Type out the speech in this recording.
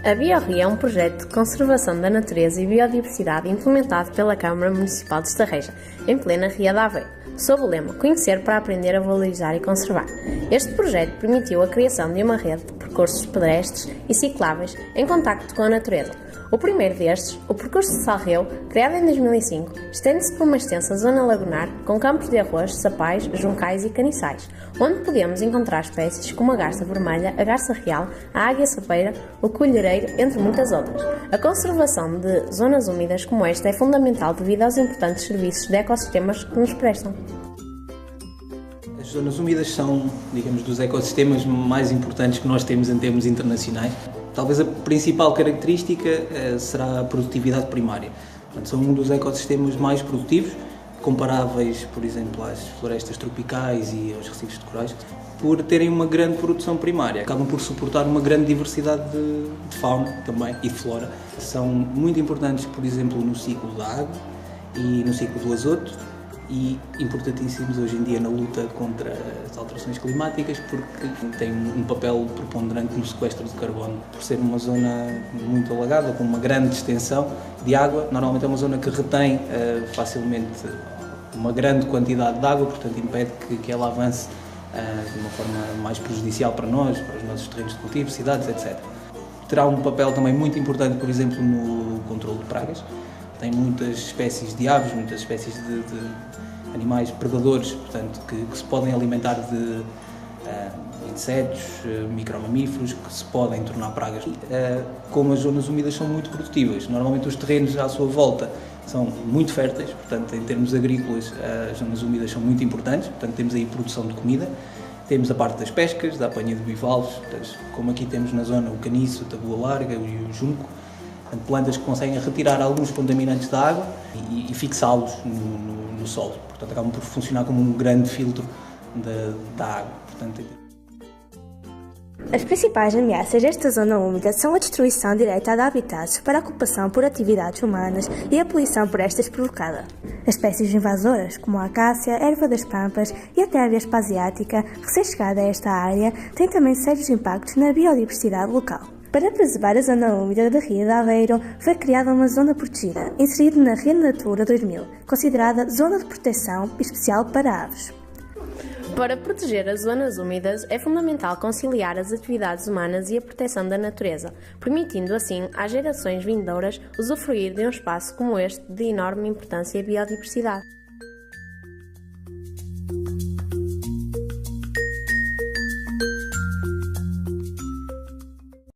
A BioRia é um projeto de conservação da natureza e biodiversidade implementado pela Câmara Municipal de Estarreja, em plena Ria de Aveiro, sob o lema Conhecer para aprender a valorizar e conservar. Este projeto permitiu a criação de uma rede de percursos pedestres e cicláveis em contacto com a natureza. O primeiro destes, o percurso de Salreu, criado em 2005, estende-se por uma extensa zona lagunar com campos de arroz, sapais, juncais e caniçais, onde podemos encontrar espécies como a garça vermelha, a garça real, a águia sapeira, o colhereiro, entre muitas outras. A conservação de zonas úmidas como esta é fundamental devido aos importantes serviços de ecossistemas que nos prestam. As zonas úmidas são, digamos, dos ecossistemas mais importantes que nós temos em termos internacionais. Talvez a principal característica será a produtividade primária. Portanto, são um dos ecossistemas mais produtivos, comparáveis, por exemplo, às florestas tropicais e aos recifes de corais, por terem uma grande produção primária. Acabam por suportar uma grande diversidade de fauna também e de flora. São muito importantes, por exemplo, no ciclo da água e no ciclo do azoto, e importantíssimos hoje em dia na luta contra as alterações climáticas, porque têm um papel preponderante no sequestro de carbono. Por ser uma zona muito alagada, com uma grande extensão de água, normalmente é uma zona que retém facilmente uma grande quantidade de água, portanto impede que ela avance de uma forma mais prejudicial para nós, para os nossos terrenos de cultivo, cidades, etc. Terá um papel também muito importante, por exemplo, no controle de pragas. Tem muitas espécies de aves, muitas espécies de animais predadores, portanto, que se podem alimentar de insetos, micromamíferos, que se podem tornar pragas. Como as zonas úmidas são muito produtivas, normalmente os terrenos à sua volta são muito férteis, portanto, em termos agrícolas, as zonas úmidas são muito importantes, portanto, temos aí produção de comida. Temos a parte das pescas, da apanha de bivalves, como aqui temos na zona o caniço, a tabua larga e o junco. Plantas que conseguem retirar alguns contaminantes da água e fixá-los no solo. Portanto, acabam por funcionar como um grande filtro da água. Portanto, as principais ameaças desta zona úmida são a destruição direta de habitats para a ocupação por atividades humanas e a poluição por estas provocada. As espécies invasoras, como a acácia, a erva das pampas e até a vespa asiática, recém-chegada a esta área, têm também sérios impactos na biodiversidade local. Para preservar a zona úmida da Ria de Aveiro, foi criada uma zona protegida, inserida na Rede Natura 2000, considerada Zona de Proteção Especial para Aves. Para proteger as zonas úmidas, é fundamental conciliar as atividades humanas e a proteção da natureza, permitindo assim às gerações vindouras usufruir de um espaço como este de enorme importância e biodiversidade.